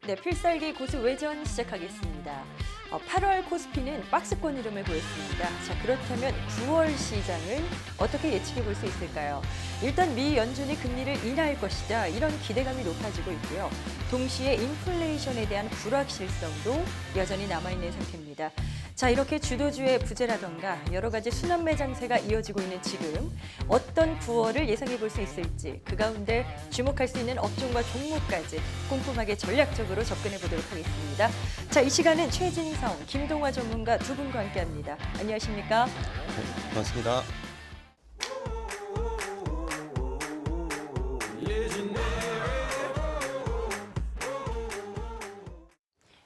네, 필살기 고수 외전 시작하겠습니다. 8월 코스피는 박스권 흐름을 보였습니다. 자, 그렇다면 9월 시장을 어떻게 예측해 볼 수 있을까요? 일단 미 연준이 금리를 인하할 것이다. 이런 기대감이 높아지고 있고요. 동시에 인플레이션에 대한 불확실성도 여전히 남아있는 상태입니다. 자, 이렇게 주도주의 부재라던가 여러 가지 순환 매장세가 이어지고 있는 지금 어떤 9월을 예상해 볼 수 있을지, 그 가운데 주목할 수 있는 업종과 종목까지 꼼꼼하게 전략적으로 접근해 보도록 하겠습니다. 자, 이 시간은 최진성, 김동화 전문가 두 분과 함께합니다. 안녕하십니까? 네, 고맙습니다.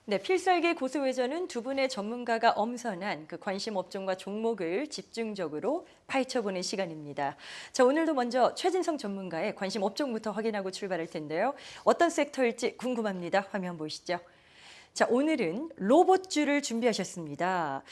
네, 필살기 고수외전은 두 분의 전문가가 엄선한 그 관심 업종과 종목을 집중적으로 파헤쳐보는 시간입니다. 자, 오늘도 먼저 최진성 전문가의 관심 업종부터 확인하고 출발할 텐데요. 어떤 섹터일지 궁금합니다. 화면 보시죠. 자, 오늘은 로봇주를 준비하셨습니다.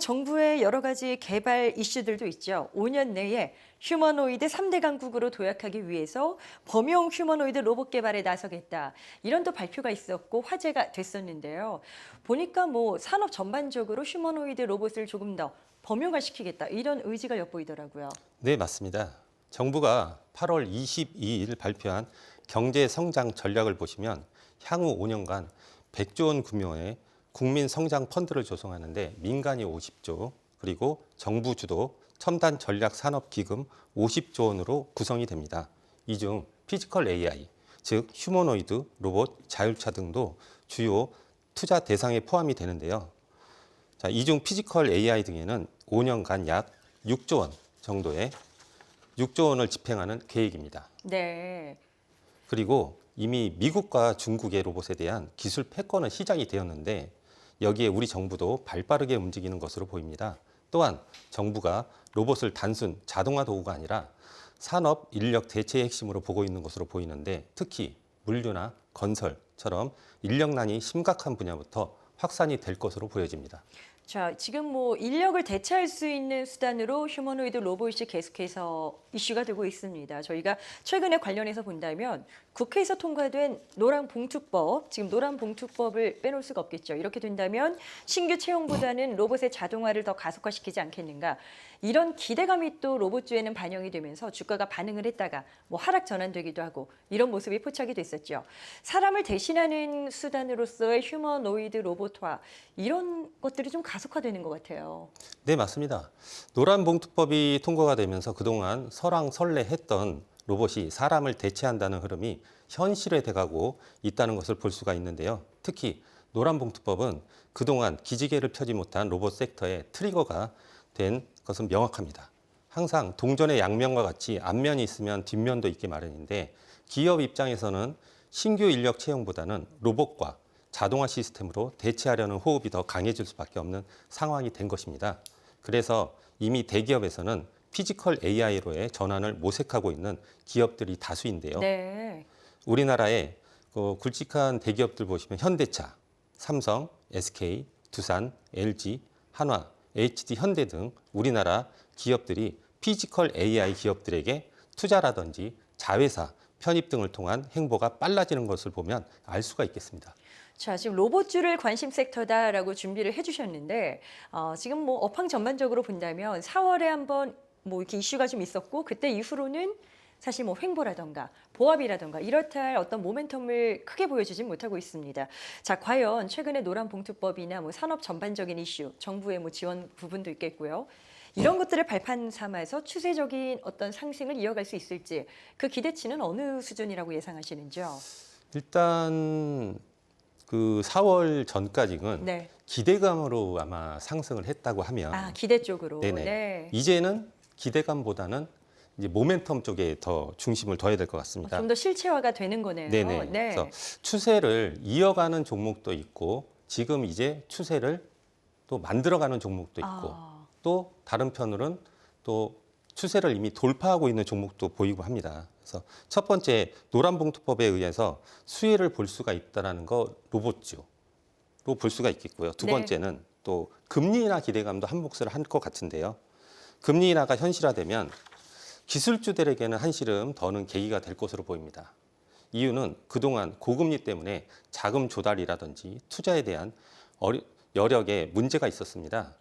정부의 여러 가지 개발 이슈들도 있죠. 5년 내에 휴머노이드 3대 강국으로 도약하기 위해서 범용 휴머노이드 로봇 개발에 나서겠다. 이런 또 발표가 있었고 화제가 됐었는데요. 보니까 산업 전반적으로 휴머노이드 로봇을 조금 더 범용화시키겠다. 이런 의지가 엿보이더라고요. 네, 맞습니다. 정부가 8월 22일 발표한 경제 성장 전략을 보시면 향후 5년간 100조 원 규모의 국민 성장 펀드를 조성하는데 민간이 50조, 그리고 정부 주도 첨단 전략 산업 기금 50조 원으로 구성이 됩니다. 이 중 피지컬 AI, 즉 휴머노이드, 로봇, 자율차 등도 주요 투자 대상에 포함이 되는데요. 자, 이 중 피지컬 AI 등에는 5년간 약 6조 원 정도의 6조 원을 집행하는 계획입니다. 네. 그리고 이미 미국과 중국의 로봇에 대한 기술 패권은 시작이 되었는데 여기에 우리 정부도 발빠르게 움직이는 것으로 보입니다. 또한 정부가 로봇을 단순 자동화 도구가 아니라 산업 인력 대체의 핵심으로 보고 있는 것으로 보이는데 특히 물류나 건설처럼 인력난이 심각한 분야부터 확산이 될 것으로 보여집니다. 자, 지금 인력을 대체할 수 있는 수단으로 휴머노이드 로봇이 계속해서 이슈가 되고 있습니다. 저희가 최근에 관련해서 본다면 국회에서 통과된 노란봉투법, 지금 노란봉투법을 빼놓을 수가 없겠죠. 이렇게 된다면 신규 채용보다는 로봇의 자동화를 더 가속화시키지 않겠는가. 이런 기대감이 또 로봇주에는 반영이 되면서 주가가 반응을 했다가 하락 전환되기도 하고 이런 모습이 포착이 됐었죠. 사람을 대신하는 수단으로서의 휴머노이드 로봇화, 이런 것들이 좀 가속화되는 것 같아요. 네, 맞습니다. 노란봉투법이 통과가 되면서 그동안 설왕설래했던 로봇이 사람을 대체한다는 흐름이 현실화돼 가고 있다는 것을 볼 수가 있는데요. 특히 노란봉투법은 그동안 기지개를 펴지 못한 로봇 섹터의 트리거가 된 것은 명확합니다. 항상 동전의 양면과 같이 앞면이 있으면 뒷면도 있기 마련인데 기업 입장에서는 신규 인력 채용보다는 로봇과 자동화 시스템으로 대체하려는 호흡이 더 강해질 수밖에 없는 상황이 된 것입니다. 그래서 이미 대기업에서는 피지컬 AI로의 전환을 모색하고 있는 기업들이 다수인데요. 네. 우리나라의 굵직한 대기업들 보시면 현대차, 삼성, SK, 두산, LG, 한화, HD, 현대 등 우리나라 기업들이 피지컬 AI 기업들에게 투자라든지 자회사 편입 등을 통한 행보가 빨라지는 것을 보면 알 수가 있겠습니다. 자, 지금 로봇주를 관심 섹터다라고 준비를 해주셨는데 지금 업황 전반적으로 본다면 4월에 한번 이렇게 이슈가 좀 있었고 그때 이후로는 사실 횡보라던가 보합이라던가 이렇다 할 어떤 모멘텀을 크게 보여주진 못하고 있습니다. 자, 과연 최근에 노란봉투법이나 산업 전반적인 이슈, 정부의 지원 부분도 있겠고요. 이런 것들을 발판 삼아서 추세적인 어떤 상승을 이어갈 수 있을지 그 기대치는 어느 수준이라고 예상하시는지요? 일단 그 4월 전까지는 네. 기대감으로 아마 상승을 했다고 하면 기대 쪽으로. 네네. 네. 이제는 기대감보다는 이제 모멘텀 쪽에 더 중심을 둬야 될 것 같습니다. 좀 더 실체화가 되는 거네요. 네네. 네. 그래서 추세를 이어가는 종목도 있고 지금 이제 추세를 또 만들어가는 종목도 있고 또 다른 편으로는 또 추세를 이미 돌파하고 있는 종목도 보이고 합니다. 그래서 첫 번째 노란봉투법에 의해서 수혜를 볼 수가 있다는 거 로봇주로 볼 수가 있겠고요. 두 네. 번째는 또 금리 인하 기대감도 한 몫을 한 것 같은데요. 금리 인하가 현실화되면 기술주들에게는 한시름 더는 계기가 될 것으로 보입니다. 이유는 그동안 고금리 때문에 자금 조달이라든지 투자에 대한 여력에 문제가 있었습니다.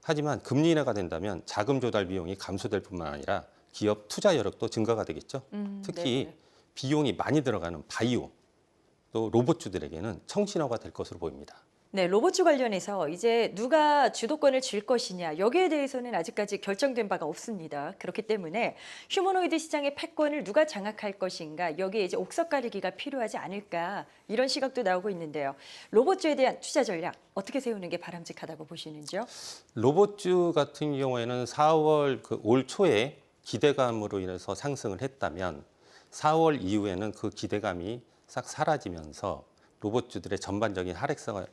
하지만 금리 인하가 된다면 자금 조달 비용이 감소될 뿐만 아니라 기업 투자 여력도 증가가 되겠죠. 특히 네. 비용이 많이 들어가는 바이오, 또 로봇주들에게는 청신호가 될 것으로 보입니다. 네, 로봇주 관련해서 이제 누가 주도권을 쥘 것이냐 여기에 대해서는 아직까지 결정된 바가 없습니다. 그렇기 때문에 휴머노이드 시장의 패권을 누가 장악할 것인가 여기에 이제 옥석 가리기가 필요하지 않을까 이런 시각도 나오고 있는데요. 로봇주에 대한 투자 전략 어떻게 세우는 게 바람직하다고 보시는지요? 로봇주 같은 경우에는 4월 올 초에 기대감으로 인해서 상승을 했다면 4월 이후에는 그 기대감이 싹 사라지면서 로봇주들의 전반적인 하락세가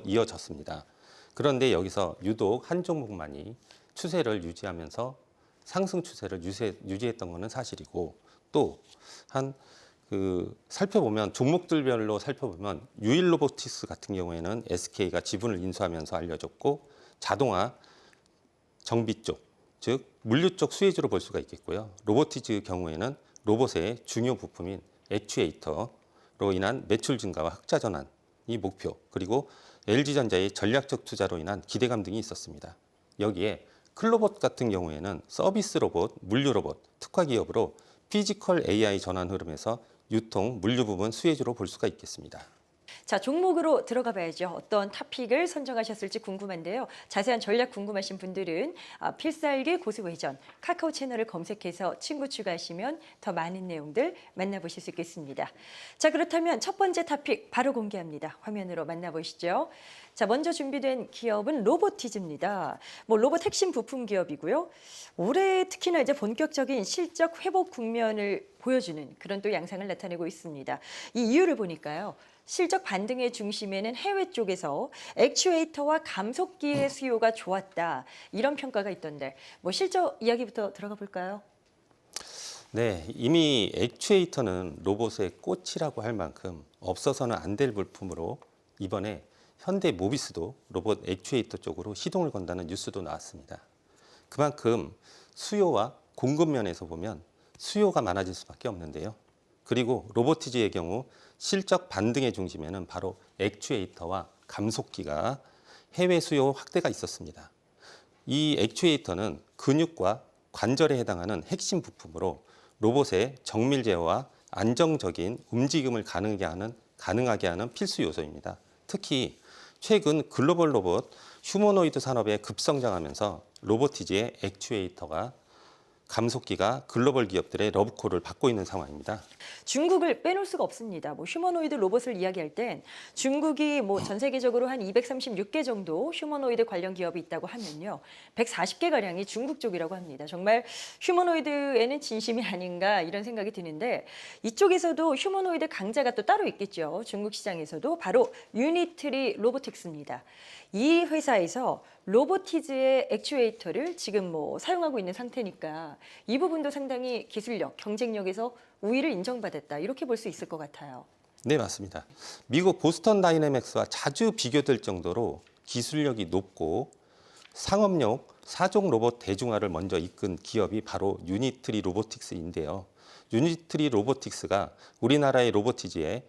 이어졌습니다. 그런데 여기서 유독 한 종목만이 추세를 유지하면서 상승 추세를 유지했던 것은 사실이고 또 살펴보면 종목들별로 살펴보면 유일 로보틱스 같은 경우에는 SK가 지분을 인수하면서 알려졌고 자동화 정비 쪽, 즉 물류 쪽 수혜주로 볼 수가 있겠고요. 로보티즈 경우에는 로봇의 중요 부품인 액추에이터로 인한 매출 증가와 흑자 전환이 목표, 그리고 LG전자의 전략적 투자로 인한 기대감 등이 있었습니다. 여기에 클로봇 같은 경우에는 서비스 로봇, 물류 로봇, 특화 기업으로 피지컬 AI 전환 흐름에서 유통, 물류 부분 수혜주로 볼 수가 있겠습니다. 자, 종목으로 들어가 봐야죠. 어떤 토픽을 선정하셨을지 궁금한데요. 자세한 전략 궁금하신 분들은 필살기 고수회전 카카오 채널을 검색해서 친구 추가하시면 더 많은 내용들 만나보실 수 있겠습니다. 자, 그렇다면 첫 번째 토픽 바로 공개합니다. 화면으로 만나보시죠. 자, 먼저 준비된 기업은 로보티즈입니다. 로봇 핵심 부품 기업이고요. 올해 특히나 이제 본격적인 실적 회복 국면을 보여주는 그런 또 양상을 나타내고 있습니다. 이 이유를 보니까요. 실적 반등의 중심에는 해외 쪽에서 액추에이터와 감속기의 수요가 좋았다. 이런 평가가 있던데 실적 이야기부터 들어가 볼까요? 네, 이미 액추에이터는 로봇의 꽃이라고 할 만큼 없어서는 안 될 물품으로 이번에 현대 모비스도 로봇 액추에이터 쪽으로 시동을 건다는 뉴스도 나왔습니다. 그만큼 수요와 공급 면에서 보면 수요가 많아질 수밖에 없는데요. 그리고 로보티즈의 경우 실적 반등의 중심에는 바로 액추에이터와 감속기가 해외 수요 확대가 있었습니다. 이 액추에이터는 근육과 관절에 해당하는 핵심 부품으로 로봇의 정밀 제어와 안정적인 움직임을 가능하게 하는 필수 요소입니다. 특히 최근 글로벌 로봇 휴머노이드 산업에 급성장하면서 로보티즈의 액추에이터가 감속기가 글로벌 기업들의 러브콜을 받고 있는 상황입니다. 중국을 빼놓을 수가 없습니다. 휴머노이드 로봇을 이야기할 땐 중국이 전 세계적으로 한 236개 정도 휴머노이드 관련 기업이 있다고 하면요. 140개 가량이 중국 쪽이라고 합니다. 정말 휴머노이드에는 진심이 아닌가 이런 생각이 드는데 이쪽에서도 휴머노이드 강자가 또 따로 있겠죠. 중국 시장에서도 바로 유니트리 로보틱스입니다. 이 회사에서 로보티즈의 액추에이터를 지금 사용하고 있는 상태니까 이 부분도 상당히 기술력, 경쟁력에서 우위를 인정받았다. 이렇게 볼 수 있을 것 같아요. 네, 맞습니다. 미국 보스턴 다이내믹스와 자주 비교될 정도로 기술력이 높고 상업용 사종 로봇 대중화를 먼저 이끈 기업이 바로 유니트리 로보틱스인데요. 유니트리 로보틱스가 우리나라의 로보티즈에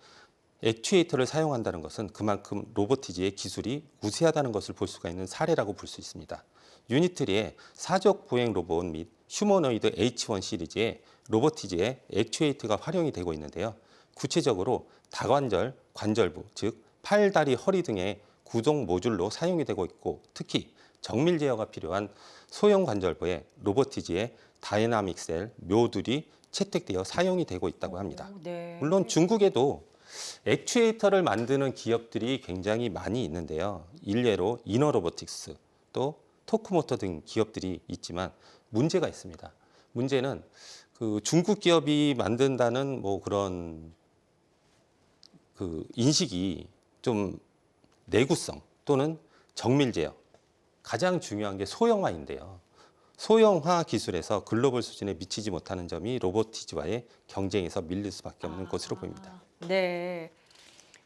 액추에이터를 사용한다는 것은 그만큼 로보티즈의 기술이 우세하다는 것을 볼 수가 있는 사례라고 볼 수 있습니다. 유니트리의 사족 보행 로봇 및 휴머노이드 H1 시리즈의 로보티즈의 액추에이터가 활용이 되고 있는데요. 구체적으로 다관절, 관절부, 즉 팔, 다리, 허리 등의 구동 모듈로 사용이 되고 있고 특히 정밀 제어가 필요한 소형 관절부에 로보티즈의 다이나믹 셀 묘들이 채택되어 사용이 되고 있다고 합니다. 네. 물론 중국에도 액추에이터를 만드는 기업들이 굉장히 많이 있는데요. 일례로 이너로보틱스, 또 토크모터 등 기업들이 있지만 문제가 있습니다. 문제는 중국 기업이 만든다는 그런 인식이 좀 내구성 또는 정밀 제어, 가장 중요한 게 소형화인데요. 소형화 기술에서 글로벌 수준에 미치지 못하는 점이 로보티즈와의 경쟁에서 밀릴 수밖에 없는 것으로 보입니다. 네.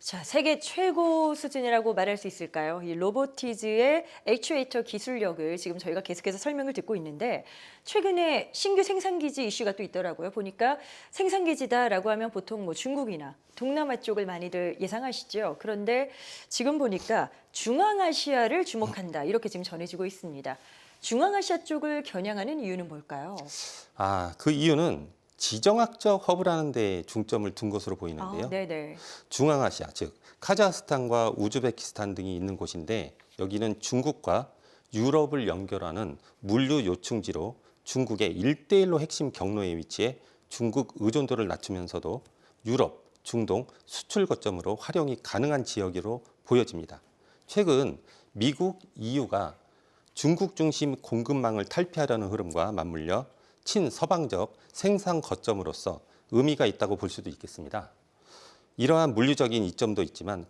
자, 세계 최고 수준이라고 말할 수 있을까요? 이 로보티즈의 액추에이터 기술력을 지금 저희가 계속해서 설명을 듣고 있는데 최근에 신규 생산기지 이슈가 또 있더라고요. 보니까 생산기지다라고 하면 보통 뭐 중국이나 동남아 쪽을 많이들 예상하시죠. 그런데 지금 보니까 중앙아시아를 주목한다. 이렇게 지금 전해지고 있습니다. 중앙아시아 쪽을 겨냥하는 이유는 뭘까요? 그 이유는 지정학적 허브라는 데 중점을 둔 것으로 보이는데요. 네네. 중앙아시아, 즉 카자흐스탄과 우즈베키스탄 등이 있는 곳인데 여기는 중국과 유럽을 연결하는 물류 요충지로 중국의 1대1로 핵심 경로에 위치해 중국 의존도를 낮추면서도 유럽, 중동 수출 거점으로 활용이 가능한 지역으로 보여집니다. 최근 미국, EU가 중국 중심 공급망을 탈피하려는 흐름과 맞물려 친서방적 생산 거점으로서 의미가 있다고 볼 수도 있겠습니다. 이러한 물리적인 이점도 있지만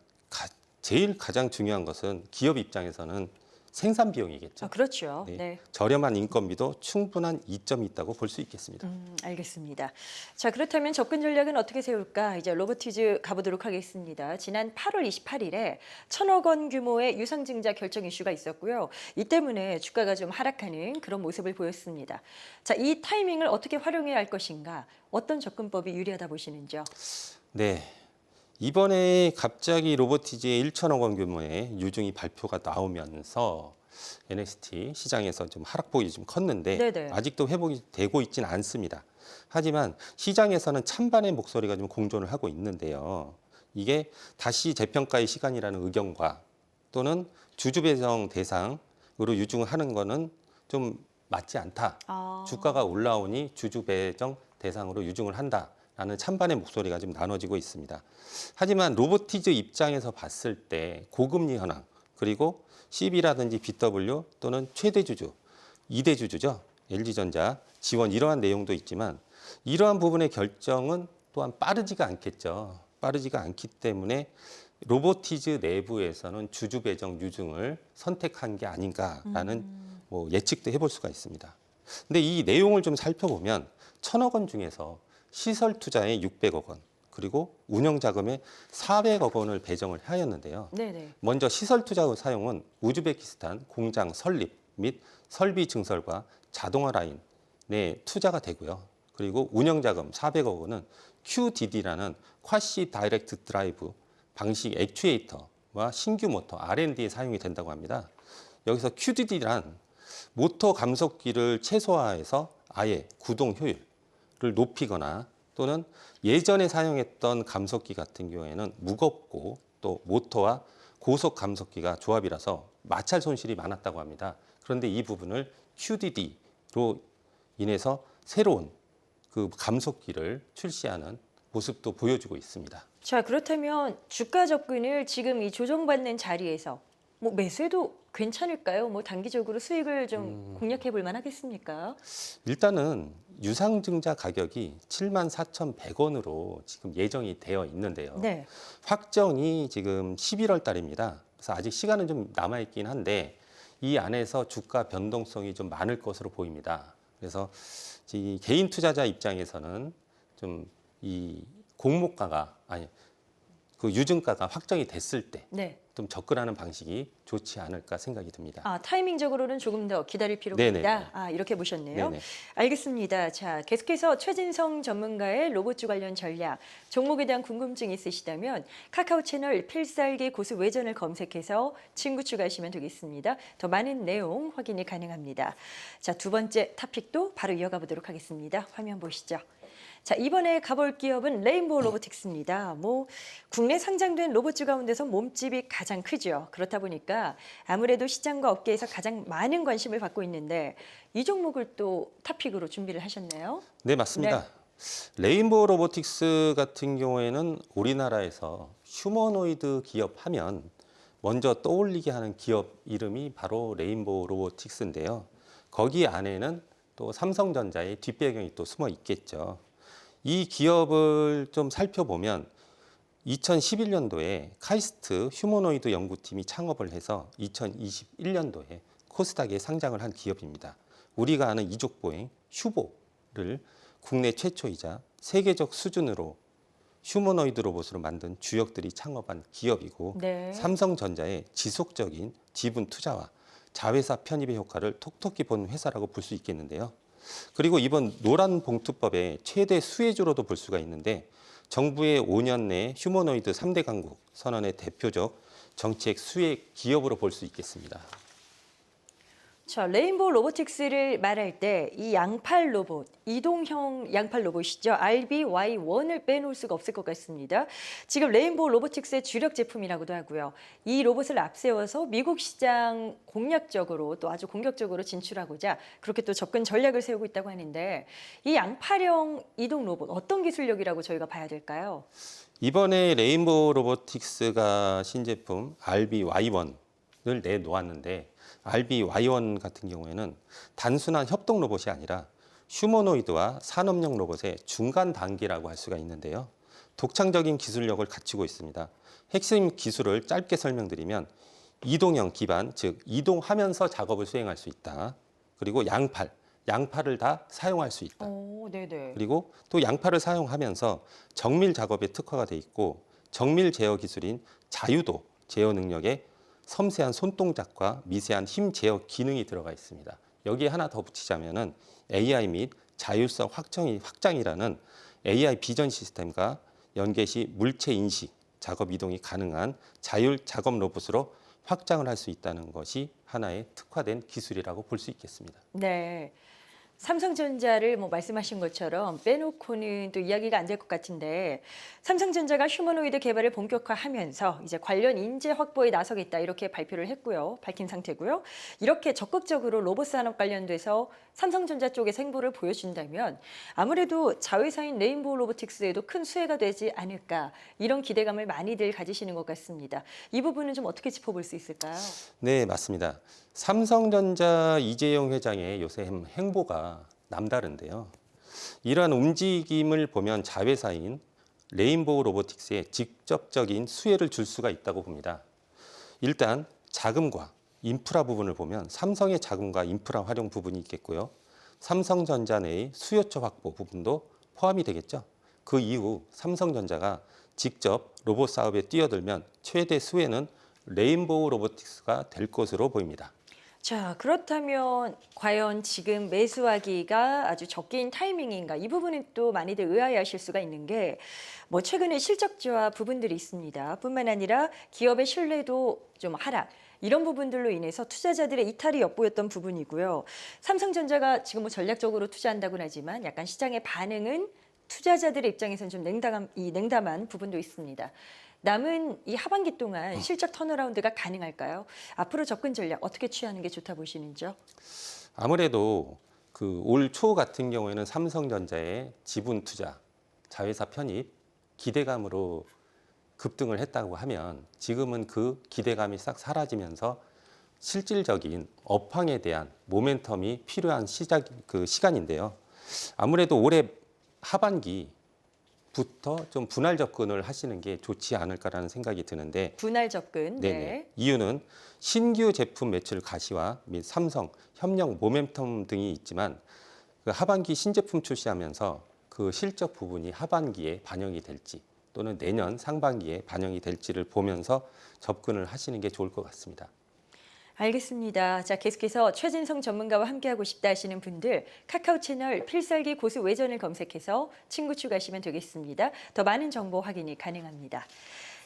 제일 가장 중요한 것은 기업 입장에서는 생산 비용이겠죠. 그렇죠. 네. 네. 저렴한 인건비도 충분한 이점이 있다고 볼 수 있겠습니다. 알겠습니다. 자, 그렇다면 접근 전략은 어떻게 세울까? 이제 로보티즈 가보도록 하겠습니다. 지난 8월 28일에 1,000억 원 규모의 유상증자 결정 이슈가 있었고요. 이 때문에 주가가 좀 하락하는 그런 모습을 보였습니다. 자, 이 타이밍을 어떻게 활용해야 할 것인가? 어떤 접근법이 유리하다 보시는지요? 네. 이번에 갑자기 로보티즈의 1천억 원 규모의 유증이 발표가 나오면서 NXT 시장에서 좀 하락폭이 좀 컸는데 네네. 아직도 회복이 되고 있지는 않습니다. 하지만 시장에서는 찬반의 목소리가 좀 공존을 하고 있는데요. 이게 다시 재평가의 시간이라는 의견과 또는 주주 배정 대상으로 유증을 하는 거는 좀 맞지 않다. 주가가 올라오니 주주 배정 대상으로 유증을 한다. 라는 찬반의 목소리가 좀 나눠지고 있습니다. 하지만 로보티즈 입장에서 봤을 때 고금리 현황 그리고 CB라든지 BW 또는 최대 주주, 2대 주주죠. LG전자 지원 이러한 내용도 있지만 이러한 부분의 결정은 또한 빠르지가 않겠죠. 빠르지가 않기 때문에 로보티즈 내부에서는 주주 배정 유증을 선택한 게 아닌가라는 예측도 해볼 수가 있습니다. 근데 이 내용을 좀 살펴보면 1,000억 원 중에서 시설 투자에 600억 원, 그리고 운영 자금에 400억 원을 배정을 하였는데요. 네네. 먼저 시설 투자 사용은 우즈베키스탄 공장 설립 및 설비 증설과 자동화 라인에 투자가 되고요. 그리고 운영 자금 400억 원은 QDD라는 쿼시 다이렉트 드라이브 방식 액추에이터와 신규 모터 R&D에 사용이 된다고 합니다. 여기서 QDD란 모터 감속기를 최소화해서 아예 구동 효율 를 높이거나 또는 예전에 사용했던 감속기 같은 경우에는 무겁고 또 모터와 고속 감속기가 조합이라서 마찰 손실이 많았다고 합니다. 그런데 이 부분을 QDD로 인해서 새로운 그 감속기를 출시하는 모습도 보여주고 있습니다. 자, 그렇다면 주가 접근을 지금 이 조정받는 자리에서 뭐 매수해도 괜찮을까요? 뭐 단기적으로 수익을 좀 공략해 볼 만하겠습니까? 일단은 유상증자 가격이 74,100원으로 지금 예정이 되어 있는데요. 네. 확정이 지금 11월 달입니다. 그래서 아직 시간은 좀 남아 있긴 한데 이 안에서 주가 변동성이 좀 많을 것으로 보입니다. 그래서 이 개인 투자자 입장에서는 좀 이 공모가가 그 유증가가 확정이 됐을 때 네. 좀 접근하는 방식이 좋지 않을까 생각이 듭니다. 타이밍적으로는 조금 더 기다릴 필요가 네네. 있다. 이렇게 보셨네요. 네네. 알겠습니다. 자, 계속해서 최진성 전문가의 로봇주 관련 전략, 종목에 대한 궁금증이 있으시다면 카카오 채널 필살기 고수 외전을 검색해서 친구 추가하시면 되겠습니다. 더 많은 내용 확인이 가능합니다. 자, 두 번째 토픽도 바로 이어가 보도록 하겠습니다. 화면 보시죠. 자, 이번에 가볼 기업은 레인보우 로보틱스입니다. 국내 상장된 로봇주 가운데서 몸집이 가장 크죠. 그렇다 보니까 아무래도 시장과 업계에서 가장 많은 관심을 받고 있는데 이 종목을 또 토픽으로 준비를 하셨나요? 네, 맞습니다. 레인보우 로보틱스 같은 경우에는 우리나라에서 휴머노이드 기업 하면 먼저 떠올리게 하는 기업 이름이 바로 레인보우 로보틱스인데요. 거기 안에는 또 삼성전자의 뒷배경이 또 숨어 있겠죠. 이 기업을 좀 살펴보면 2011년도에 카이스트 휴머노이드 연구팀이 창업을 해서 2021년도에 코스닥에 상장을 한 기업입니다. 우리가 아는 이족보행 휴보를 국내 최초이자 세계적 수준으로 휴머노이드 로봇으로 만든 주역들이 창업한 기업이고 네. 삼성전자의 지속적인 지분 투자와 자회사 편입의 효과를 톡톡히 본 회사라고 볼 수 있겠는데요. 그리고 이번 노란 봉투법의 최대 수혜주로도 볼 수가 있는데 정부의 5년 내 휴머노이드 3대 강국 선언의 대표적 정책 수혜 기업으로 볼 수 있겠습니다. 자, 레인보우 로보틱스를 말할 때 이 양팔 로봇, 이동형 양팔 로봇이죠. RBY1을 빼놓을 수가 없을 것 같습니다. 지금 레인보우 로보틱스의 주력 제품이라고도 하고요. 이 로봇을 앞세워서 미국 시장 공략적으로 또 아주 공격적으로 진출하고자 그렇게 또 접근 전략을 세우고 있다고 하는데 이 양팔형 이동 로봇 어떤 기술력이라고 저희가 봐야 될까요? 이번에 레인보우 로보틱스가 신제품 RBY1을 내놓았는데 RBY1 같은 경우에는 단순한 협동 로봇이 아니라 휴머노이드와 산업용 로봇의 중간 단계라고 할 수가 있는데요. 독창적인 기술력을 갖추고 있습니다. 핵심 기술을 짧게 설명드리면 이동형 기반, 즉 이동하면서 작업을 수행할 수 있다. 그리고 양팔을 다 사용할 수 있다. 네네. 그리고 또 양팔을 사용하면서 정밀 작업에 특화가 돼 있고 정밀 제어 기술인 자유도 제어 능력에 섬세한 손동작과 미세한 힘 제어 기능이 들어가 있습니다. 여기에 하나 더 붙이자면은 AI 및 자율성 확장이라는 AI 비전 시스템과 연계 시 물체 인식, 작업 이동이 가능한 자율 작업 로봇으로 확장을 할 수 있다는 것이 하나의 특화된 기술이라고 볼 수 있겠습니다. 네. 삼성전자를 뭐 말씀하신 것처럼 빼놓고는 또 이야기가 안 될 것 같은데 삼성전자가 휴머노이드 개발을 본격화하면서 이제 관련 인재 확보에 나서겠다 이렇게 발표를 했고요. 밝힌 상태고요. 이렇게 적극적으로 로봇 산업 관련돼서 삼성전자 쪽에서 행보를 보여준다면 아무래도 자회사인 레인보우 로보틱스에도 큰 수혜가 되지 않을까 이런 기대감을 많이들 가지시는 것 같습니다. 이 부분은 좀 어떻게 짚어볼 수 있을까요? 네, 맞습니다. 삼성전자 이재용 회장의 요새 행보가 남다른데요. 이러한 움직임을 보면 자회사인 레인보우 로보틱스에 직접적인 수혜를 줄 수가 있다고 봅니다. 일단 자금과 인프라 부분을 보면 삼성의 자금과 인프라 활용 부분이 있겠고요. 삼성전자 내의 수요처 확보 부분도 포함이 되겠죠. 그 이후 삼성전자가 직접 로봇 사업에 뛰어들면 최대 수혜는 레인보우 로보틱스가 될 것으로 보입니다. 자, 그렇다면 과연 지금 매수하기가 아주 적긴 타이밍인가? 이 부분은 또 많이들 의아해하실 수가 있는 게 뭐 최근에 실적지와 부분들이 있습니다. 뿐만 아니라 기업의 신뢰도 좀 하락. 이런 부분들로 인해서 투자자들의 이탈이 엿보였던 부분이고요. 삼성전자가 지금 뭐 전략적으로 투자한다고는 하지만 약간 시장의 반응은 투자자들의 입장에서는 좀 냉담한 부분도 있습니다. 남은 이 하반기 동안 실적 턴어라운드가 가능할까요? 앞으로 접근 전략 어떻게 취하는 게 좋다 보시는지요? 아무래도 그 올 초 같은 경우에는 삼성전자의 지분 투자, 자회사 편입 기대감으로 급등을 했다고 하면 지금은 그 기대감이 싹 사라지면서 실질적인 업황에 대한 모멘텀이 필요한 시간인데요. 아무래도 올해 하반기부터 좀 분할 접근을 하시는 게 좋지 않을까라는 생각이 드는데 분할 접근. 네네. 네. 이유는 신규 제품 매출 가시화 및 삼성 협력 모멘텀 등이 있지만 그 하반기 신제품 출시하면서 그 실적 부분이 하반기에 반영이 될지 또는 내년 상반기에 반영이 될지를 보면서 접근을 하시는 게 좋을 것 같습니다. 알겠습니다. 자, 계속해서 최진성 전문가와 함께하고 싶다 하시는 분들 카카오 채널 필살기 고수 외전을 검색해서 친구 추가하시면 되겠습니다. 더 많은 정보 확인이 가능합니다.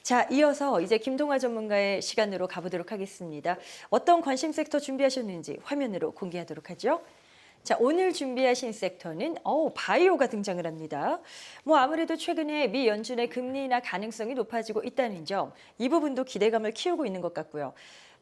자, 이어서 이제 김동화 전문가의 시간으로 가보도록 하겠습니다. 어떤 관심 섹터 준비하셨는지 화면으로 공개하도록 하죠. 자, 오늘 준비하신 섹터는 바이오가 등장을 합니다. 뭐 아무래도 최근에 미 연준의 금리 인하 가능성이 높아지고 있다는 점, 이 부분도 기대감을 키우고 있는 것 같고요.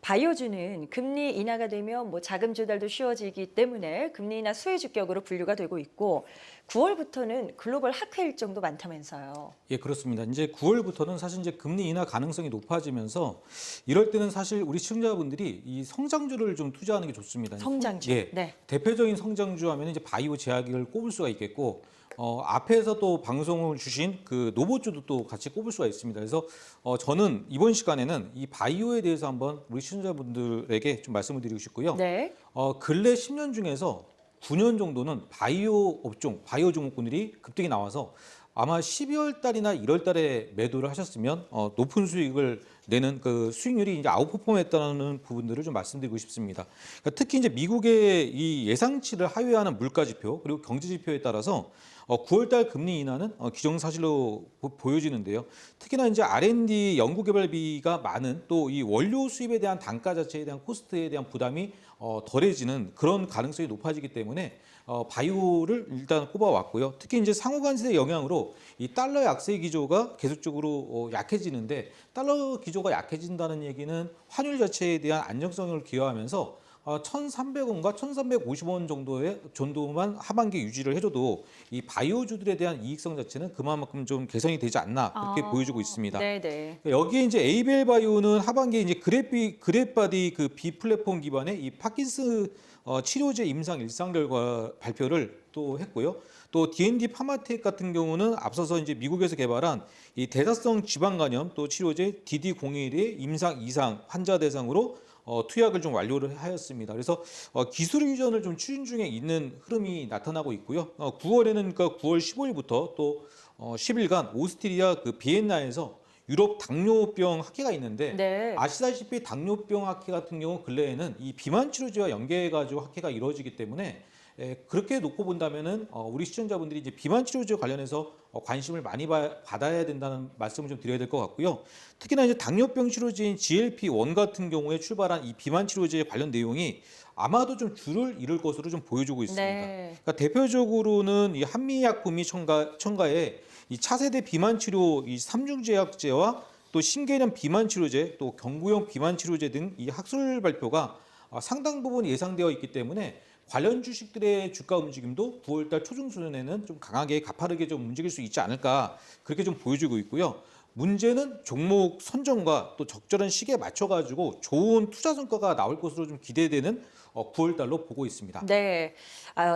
바이오주는 금리 인하가 되면 뭐 자금 조달도 쉬워지기 때문에 금리 인하 수혜 주격으로 분류가 되고 있고 9월부터는 글로벌 학회 일정도 많다면서요. 예, 그렇습니다. 이제 9월부터는 사실 이제 금리 인하 가능성이 높아지면서 이럴 때는 사실 우리 시청자분들이 이 성장주를 좀 투자하는 게 좋습니다. 성장주. 예, 네. 대표적인 성장주 하면 이제 바이오 제약을 꼽을 수가 있겠고 앞에서 또 방송을 주신 그 노보주도 또 같이 꼽을 수가 있습니다. 그래서 저는 이번 시간에는 이 바이오에 대해서 한번 우리 시청자분들에게 좀 말씀을 드리고 싶고요. 네. 근래 10년 중에서 9년 정도는 바이오 업종, 바이오 종목군들이 급등이 나와서 아마 12월 달이나 1월 달에 매도를 하셨으면 높은 수익을 내는 그 수익률이 이제 아웃퍼폼했다는 부분들을 좀 말씀드리고 싶습니다. 그러니까 특히 이제 미국의 이 예상치를 하회하는 물가 지표 그리고 경제 지표에 따라서 9월 달 금리 인하는 기정사실로 보여지는데요. 특히나 이제 R&D 연구개발비가 많은 또 이 원료 수입에 대한 단가 자체에 대한 코스트에 대한 부담이 덜해지는 그런 가능성이 높아지기 때문에 바이오를 일단 꼽아왔고요. 특히 이제 상호간세의 영향으로 이 달러 약세 기조가 계속적으로 약해지는데 달러 기조가 약해진다는 얘기는 환율 자체에 대한 안정성을 기여하면서 1,300원과 1,350원 정도만 하반기 유지를 해줘도 이 바이오주들에 대한 이익성 자체는 그만큼 좀 개선이 되지 않나 그렇게 보여지고 있습니다. 네네. 여기에 이제 에이벨 바이오는 하반기에 이제 그랩바디 그 B 플랫폼 기반의 이 파킨스 치료제 임상 일상 결과 발표를 또 했고요. 또 D&D 파마텍 같은 경우는 앞서서 이제 미국에서 개발한 이 대사성 지방 간염 또 치료제 DD01의 임상 이상 환자 대상으로 투약을 좀 완료를 하였습니다. 그래서 기술 이전을 좀 추진 중에 있는 흐름이 나타나고 있고요. 9월에는 그러니까 9월 15일부터 또 10일간 오스트리아 그 비엔나에서 유럽 당뇨병 학회가 있는데 네. 아시다시피 당뇨병 학회 같은 경우 근래에는 이 비만 치료제와 연계해가지고 학회가 이루어지기 때문에 그렇게 놓고 본다면은 우리 시청자분들이 이제 비만 치료제 관련해서 관심을 많이 받아야 된다는 말씀을 좀 드려야 될 것 같고요. 특히나 이제 당뇨병 치료제인 GLP-1 같은 경우에 출발한 이 비만 치료제 관련 내용이 아마도 좀 줄을 이룰 것으로 좀 보여주고 있습니다. 네. 그러니까 대표적으로는 이 한미약품이 첨가에 이 차세대 비만 치료 이 삼중제약제와 또 신개념 비만 치료제 또 경구용 비만 치료제 등 이 학술 발표가 상당 부분 예상되어 있기 때문에 관련 주식들의 주가 움직임도 9월달 초중순에는 좀 강하게 가파르게 좀 움직일 수 있지 않을까 그렇게 좀 보여지고 있고요. 문제는 종목 선정과 또 적절한 시기에 맞춰가지고 좋은 투자 성과가 나올 것으로 좀 기대되는 9월달로 보고 있습니다. 네.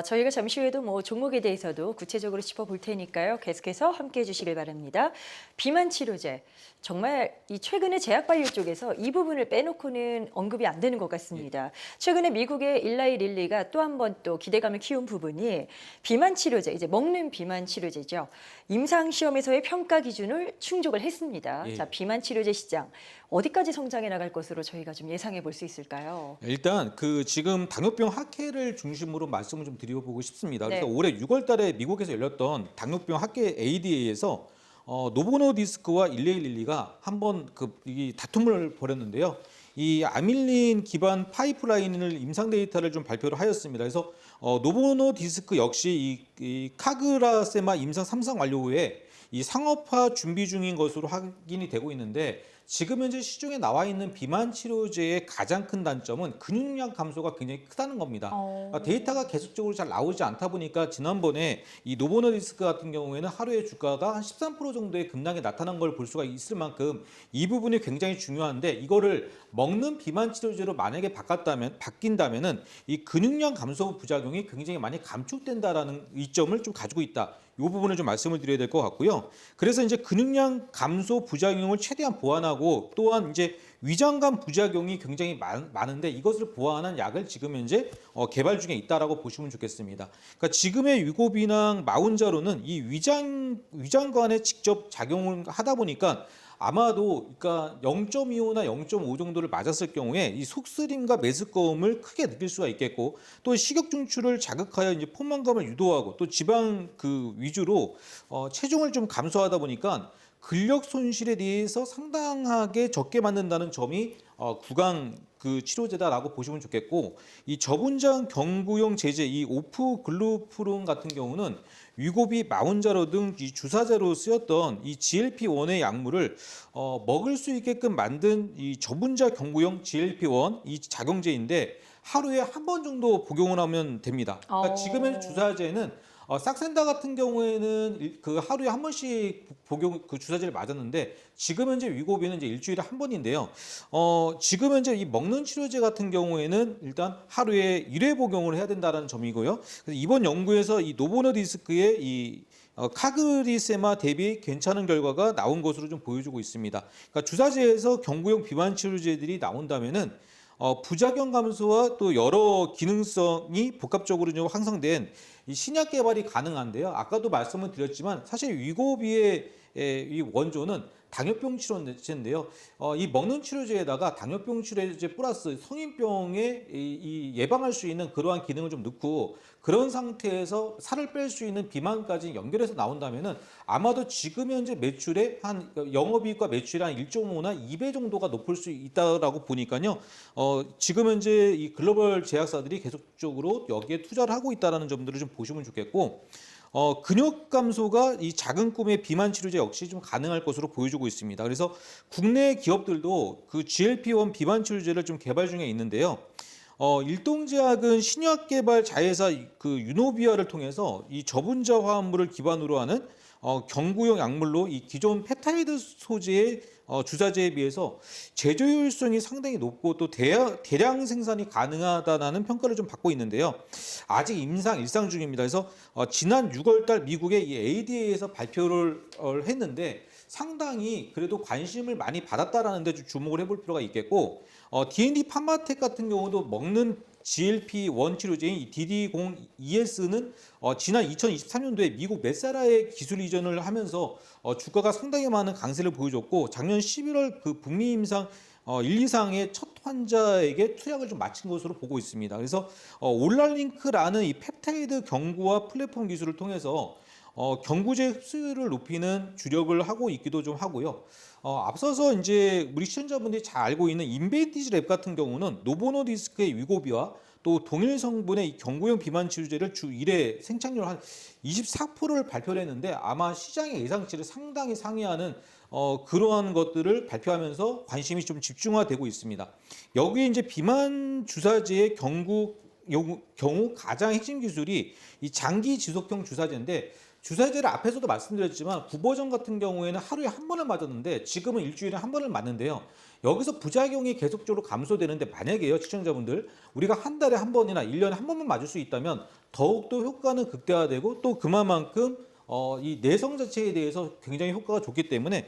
저희가 잠시 후에도 뭐 종목에 대해서도 구체적으로 짚어볼 테니까요. 계속해서 함께해 주시길 바랍니다. 비만 치료제. 정말 이 최근에 제약바이오 쪽에서 이 부분을 빼놓고는 언급이 안 되는 것 같습니다. 최근에 미국의 일라이 릴리가 또 한 번 또 기대감을 키운 부분이 비만 치료제, 이제 먹는 비만 치료제죠. 임상 시험에서의 평가 기준을 충족을 했습니다. 예. 자, 비만 치료제 시장 어디까지 성장해 나갈 것으로 저희가 좀 예상해 볼 수 있을까요? 일단 그 지금 당뇨병 학회를 중심으로 말씀을 좀 드려보고 싶습니다. 그래서 네. 올해 6월달에 미국에서 열렸던 당뇨병 학회 ADA에서 노보노디스크와 일레이 릴리가 한번 이 다툼을 벌였는데요. 이 아밀린 기반 파이프라인을 임상 데이터를 좀 발표를 하였습니다. 그래서 노보노디스크 역시 이 카그라세마 임상 3상 완료 후에 이 상업화 준비 중인 것으로 확인이 되고 있는데 지금 현재 시중에 나와 있는 비만 치료제의 가장 큰 단점은 근육량 감소가 굉장히 크다는 겁니다. 그러니까 데이터가 계속적으로 잘 나오지 않다 보니까 지난번에 이 노보노디스크 같은 경우에는 하루에 주가가 한 13% 정도의 급락이 나타난 걸 볼 수가 있을 만큼 이 부분이 굉장히 중요한데 이거를 먹는 비만 치료제로 만약에 바뀐다면은 이 근육량 감소 부작용이 굉장히 많이 감축된다라는 이점을 좀 가지고 있다. 이 부분을 좀 말씀을 드려야 될 것 같고요. 그래서 이제 근육량 감소 부작용을 최대한 보완하고 또한 이제 위장관 부작용이 굉장히 많은데 이것을 보완한 약을 지금 현재 개발 중에 있다라고 보시면 좋겠습니다. 그러니까 지금의 위고비낭 마운자로는 이 위장관에 직접 작용을 하다 보니까 아마도 그러니까 0.25나 0.5 정도를 맞았을 경우에 이 속쓰림과 메스꺼움을 크게 느낄 수가 있겠고 또 식욕 중추를 자극하여 이제 포만감을 유도하고 또 지방 그 위주로 체중을 좀 감소하다 보니까 근력 손실에 대해서 상당하게 적게 만든다는 점이 구강 그 치료제다라고 보시면 좋겠고 이 저분장 경구용 제제 이 오프글루프론 같은 경우는 위고비 마운자로 등 이 주사제로 쓰였던 이 GLP-1의 약물을 먹을 수 있게끔 만든 이 저분자 경구용 GLP-1 이 작용제인데 하루에 한 번 정도 복용을 하면 됩니다. 그러니까 지금의 주사제는 싹센다 같은 경우에는 그 하루에 한 번씩 그 주사제를 맞았는데 지금 현재 위고비는 이제 일주일에 한 번인데요. 지금 현재 이 먹는 치료제 같은 경우에는 일단 하루에 1회 복용을 해야 된다는 점이고요. 그래서 이번 연구에서 이 노보노디스크의 이 카그리세마 대비 괜찮은 결과가 나온 것으로 좀 보여주고 있습니다. 그러니까 주사제에서 경구용 비만 치료제들이 나온다면은 부작용 감소와 또 여러 기능성이 복합적으로 좀 형성된 이 신약 개발이 가능한데요. 아까도 말씀을 드렸지만 사실 위고비의 이 원조는 당뇨병 치료제인데요. 이 먹는 치료제에다가 당뇨병 치료제 플러스 성인병에 이 예방할 수 있는 그러한 기능을 좀 넣고 그런 상태에서 살을 뺄 수 있는 비만까지 연결해서 나온다면은 아마도 지금 현재 매출의 한 영업이익과 매출의 한 1.5나 2배 정도가 높을 수 있다라고 보니까요. 지금 현재 이 글로벌 제약사들이 계속적으로 여기에 투자를 하고 있다라는 점들을 좀 보시면 좋겠고. 근육 감소가 이 작은 꿈의 비만 치료제 역시 좀 가능할 것으로 보여주고 있습니다. 그래서 국내 기업들도 그 GLP-1 비만 치료제를 좀 개발 중에 있는데요. 일동제약은 신약 개발 자회사 그 유노비아를 통해서 이 저분자 화합물을 기반으로 하는 경구용 약물로 이 기존 펩타이드 소재의 주사제에 비해서 제조 효율성이 상당히 높고 또 대량 생산이 가능하다는 평가를 좀 받고 있는데요. 아직 일상 중입니다. 그래서 지난 6월달 미국의 이 ADA에서 발표를 했는데 상당히 그래도 관심을 많이 받았다라는 데 좀 주목을 해볼 필요가 있겠고 D&D 파마텍 같은 경우도 먹는 GLP-1 치료제인 이 DD02S는 지난 2023년도에 미국 메사라에 기술 이전을 하면서 주가가 상당히 많은 강세를 보여줬고 작년 11월 그 북미 임상 1, 2상의 첫 환자에게 투약을 좀 마친 것으로 보고 있습니다. 그래서 올랄링크라는 이 펩타이드 경구와 플랫폼 기술을 통해서 경구제 흡수율을 높이는 주력을 하고 있기도 좀 하고요. 앞서서 이제 우리 시청자분들이 잘 알고 있는 인베디지 랩 같은 경우는 노보노디스크의 위고비와 또 동일 성분의 이 경구용 비만 치료제를 주 1회 생착률 한 24%를 발표를 했는데 아마 시장의 예상치를 상당히 상회하는 그러한 것들을 발표하면서 관심이 좀 집중화되고 있습니다. 여기에 이제 비만 주사제의 경우 가장 핵심 기술이 이 장기 지속형 주사제인데 주사제를 앞에서도 말씀드렸지만 구버전 같은 경우에는 하루에 한 번을 맞았는데 지금은 일주일에 한 번을 맞는데요. 여기서 부작용이 계속적으로 감소되는데 만약에요 시청자분들 우리가 한 달에 한 번이나 1년에 한 번만 맞을 수 있다면 더욱더 효과는 극대화되고 또 그만큼 이 내성 자체에 대해서 굉장히 효과가 좋기 때문에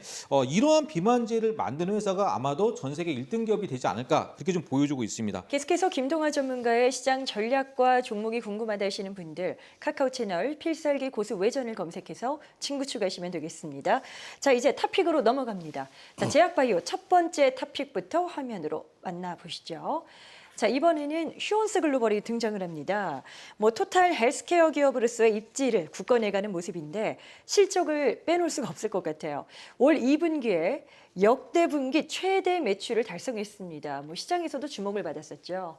이러한 비만제를 만드는 회사가 아마도 전 세계 1등 기업이 되지 않을까 그렇게 좀 보여주고 있습니다. 계속해서 김동하 전문가의 시장 전략과 종목이 궁금하다 하시는 분들 카카오 채널 필살기 고수 외전을 검색해서 친구 추가하시면 되겠습니다. 자, 이제 탑픽으로 넘어갑니다. 자, 제약바이오 첫 번째 탑픽부터 화면으로 만나보시죠. 자, 이번에는 휴온스 글로벌이 등장을 합니다. 토탈 헬스케어 기업으로서의 입지를 굳건해가는 모습인데 실적을 빼놓을 수가 없을 것 같아요. 올 2분기에 역대 분기 최대 매출을 달성했습니다. 시장에서도 주목을 받았었죠.